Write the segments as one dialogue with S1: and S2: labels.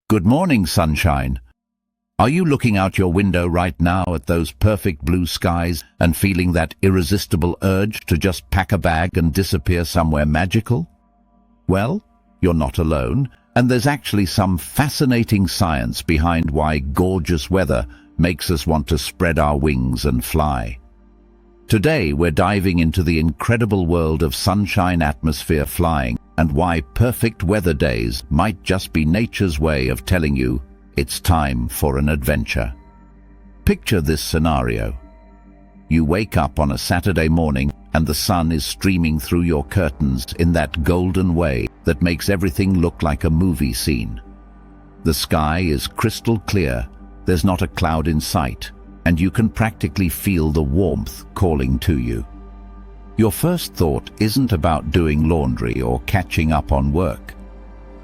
S1: Good morning, sunshine. Are you looking out your window right now at those perfect blue skies and feeling that irresistible urge to just pack a bag and disappear somewhere magical? Well, you're not alone, and there's actually some fascinating science behind why gorgeous weather makes us want to spread our wings and fly. Today, we're diving into the incredible world of sunshine atmosphere flying and why perfect weather days might just be nature's way of telling you it's time for an adventure. Picture this scenario. You wake up on a Saturday morning and the sun is streaming through your curtains in that golden way that makes everything look like a movie scene. The sky is crystal clear, there's not a cloud in sight, and you can practically feel the warmth calling to you. Your first thought isn't about doing laundry or catching up on work.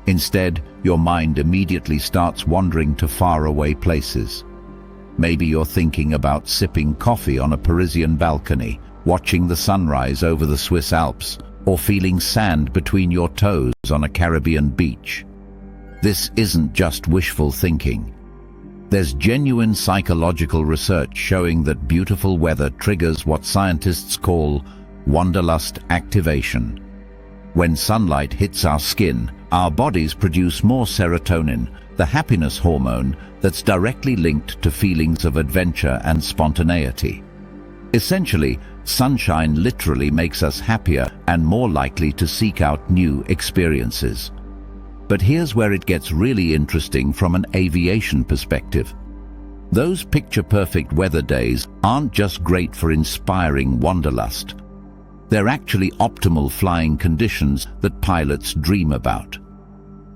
S1: Instead, your mind immediately starts wandering to faraway places. Maybe you're thinking about sipping coffee on a Parisian balcony, watching the sunrise over the Swiss Alps, or feeling sand between your toes on a Caribbean beach. This isn't just wishful thinking. There's genuine psychological research showing that beautiful weather triggers what scientists call Wanderlust activation. When sunlight hits our skin, our bodies produce more serotonin, the happiness hormone that's directly linked to feelings of adventure and spontaneity. Essentially, sunshine literally makes us happier and more likely to seek out new experiences. But here's where it gets really interesting from an aviation perspective. Those picture-perfect weather days aren't just great for inspiring wanderlust. They're actually optimal flying conditions that pilots dream about.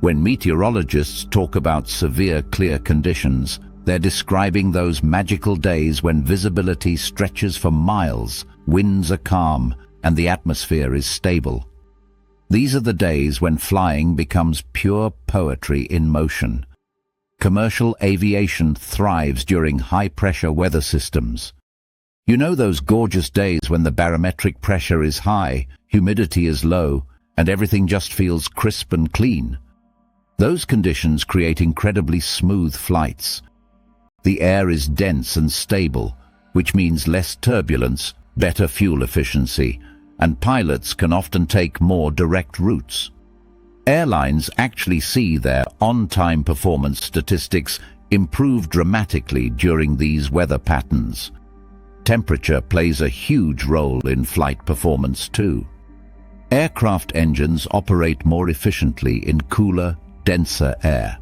S1: When meteorologists talk about severe clear conditions, they're describing those magical days when visibility stretches for miles, winds are calm, and the atmosphere is stable. These are the days when flying becomes pure poetry in motion. Commercial aviation thrives during high-pressure weather systems. You know those gorgeous days when the barometric pressure is high, humidity is low, and everything just feels crisp and clean? Those conditions create incredibly smooth flights. The air is dense and stable, which means less turbulence, better fuel efficiency, and pilots can often take more direct routes. Airlines actually see their on-time performance statistics improve dramatically during these weather patterns. Temperature plays a huge role in flight performance too. Aircraft engines operate more efficiently in cooler, denser air.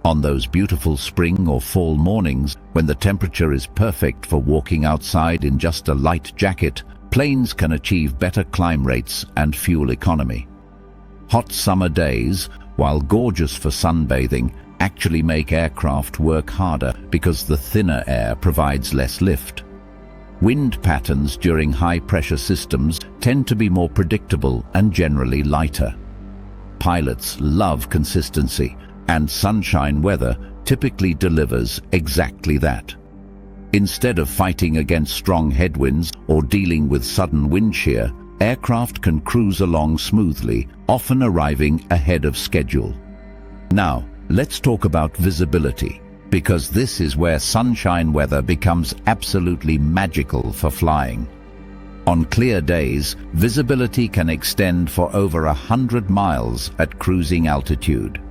S1: On those beautiful spring or fall mornings, when the temperature is perfect for walking outside in just a light jacket, planes can achieve better climb rates and fuel economy. Hot summer days, while gorgeous for sunbathing, actually make aircraft work harder because the thinner air provides less lift. Wind patterns during high-pressure systems tend to be more predictable and generally lighter. Pilots love consistency, and sunshine weather typically delivers exactly that. Instead of fighting against strong headwinds or dealing with sudden wind shear, aircraft can cruise along smoothly, often arriving ahead of schedule. Now, let's talk about visibility, because this is where sunshine weather becomes absolutely magical for flying. On clear days, visibility can extend for over 100 miles at cruising altitude.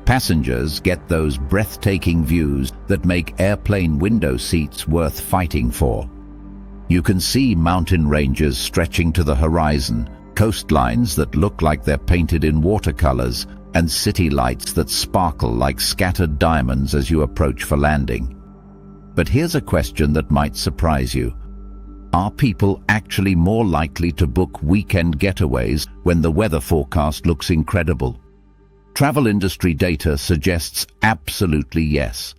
S1: Passengers get those breathtaking views that make airplane window seats worth fighting for. You can see mountain ranges stretching to the horizon, coastlines that look like they're painted in watercolors, and city lights that sparkle like scattered diamonds as you approach for landing. But here's a question that might surprise you. Are people actually more likely to book weekend getaways when the weather forecast looks incredible? Travel industry data suggests absolutely yes.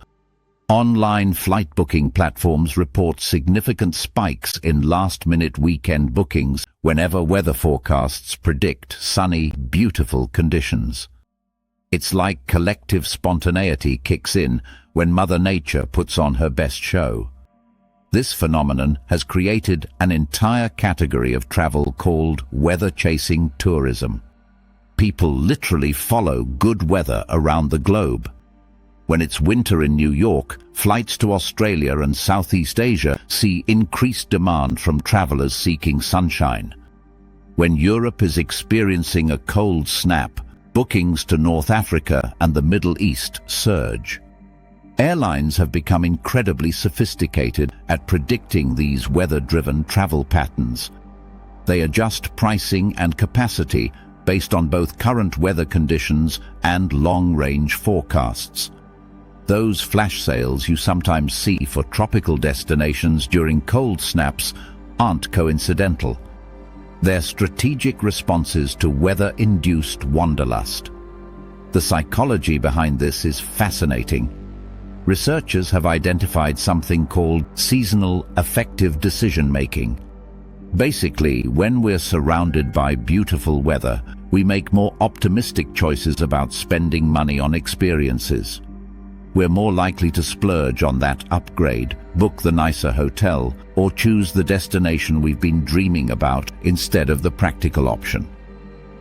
S1: Online flight booking platforms report significant spikes in last-minute weekend bookings whenever weather forecasts predict sunny, beautiful conditions. It's like collective spontaneity kicks in when Mother Nature puts on her best show. This phenomenon has created an entire category of travel called weather-chasing tourism. People literally follow good weather around the globe, When it's winter in New York, flights to Australia and Southeast Asia see increased demand from travelers seeking sunshine. When Europe is experiencing a cold snap, bookings to North Africa and the Middle East surge. Airlines have become incredibly sophisticated at predicting these weather-driven travel patterns. They adjust pricing and capacity based on both current weather conditions and long-range forecasts. Those flash sales you sometimes see for tropical destinations during cold snaps aren't coincidental. They're strategic responses to weather-induced wanderlust. The psychology behind this is fascinating. Researchers have identified something called seasonal affective decision-making. Basically, when we're surrounded by beautiful weather, we make more optimistic choices about spending money on experiences. We're more likely to splurge on that upgrade, book the nicer hotel, or choose the destination we've been dreaming about instead of the practical option.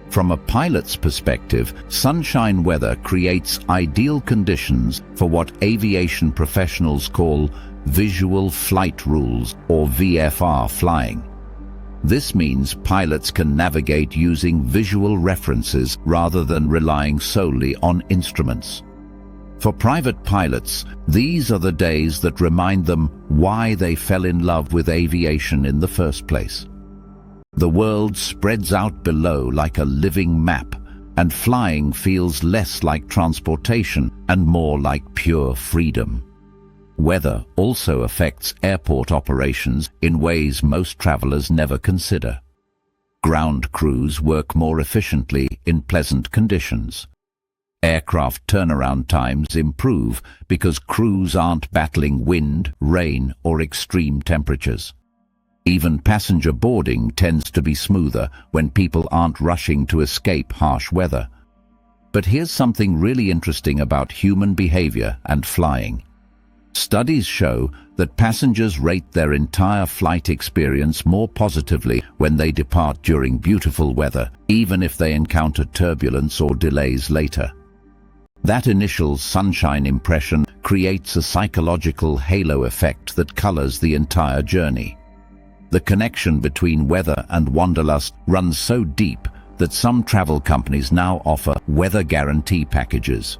S1: From a pilot's perspective, sunshine weather creates ideal conditions for what aviation professionals call visual flight rules, or VFR flying. This means pilots can navigate using visual references rather than relying solely on instruments. For private pilots, these are the days that remind them why they fell in love with aviation in the first place. The world spreads out below like a living map, and flying feels less like transportation and more like pure freedom. Weather also affects airport operations in ways most travelers never consider. Ground crews work more efficiently in pleasant conditions. Aircraft turnaround times improve because crews aren't battling wind, rain, or extreme temperatures. Even passenger boarding tends to be smoother when people aren't rushing to escape harsh weather. But here's something really interesting about human behavior and flying. Studies show that passengers rate their entire flight experience more positively when they depart during beautiful weather, even if they encounter turbulence or delays later. That initial sunshine impression creates a psychological halo effect that colors the entire journey. The connection between weather and wanderlust runs so deep that some travel companies now offer weather guarantee packages.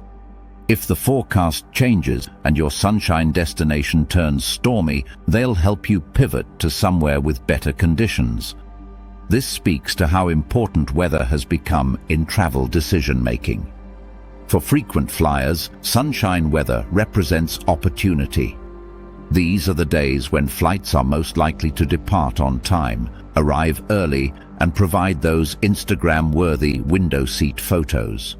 S1: If the forecast changes and your sunshine destination turns stormy, they'll help you pivot to somewhere with better conditions. This speaks to how important weather has become in travel decision-making. For frequent flyers, sunshine weather represents opportunity. These are the days when flights are most likely to depart on time, arrive early, and provide those Instagram-worthy window seat photos.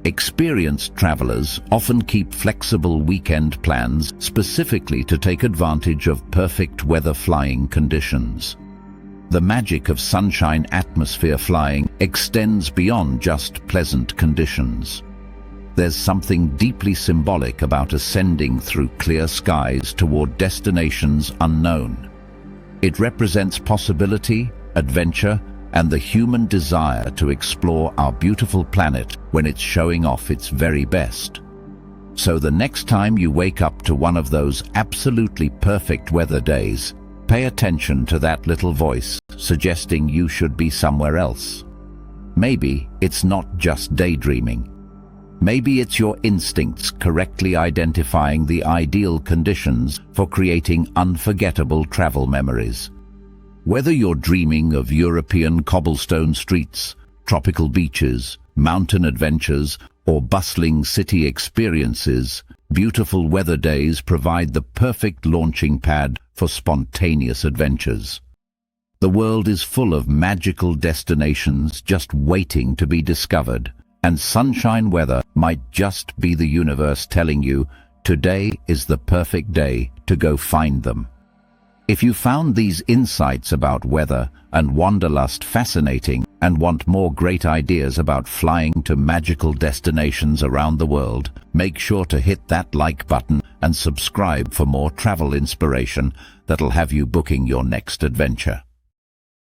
S1: Experienced travelers often keep flexible weekend plans specifically to take advantage of perfect weather flying conditions. The magic of sunshine atmosphere flying extends beyond just pleasant conditions. There's something deeply symbolic about ascending through clear skies toward destinations unknown. It represents possibility, adventure, and the human desire to explore our beautiful planet when it's showing off its very best. So the next time you wake up to one of those absolutely perfect weather days, pay attention to that little voice suggesting you should be somewhere else. Maybe it's not just daydreaming. Maybe it's your instincts correctly identifying the ideal conditions for creating unforgettable travel memories. Whether you're dreaming of European cobblestone streets, tropical beaches, mountain adventures, or bustling city experiences, beautiful weather days provide the perfect launching pad for spontaneous adventures. The world is full of magical destinations just waiting to be discovered. And sunshine weather might just be the universe telling you, today is the perfect day to go find them. If you found these insights about weather and wanderlust fascinating and want more great ideas about flying to magical destinations around the world, make sure to hit that like button and subscribe for more travel inspiration that'll have you booking your next adventure.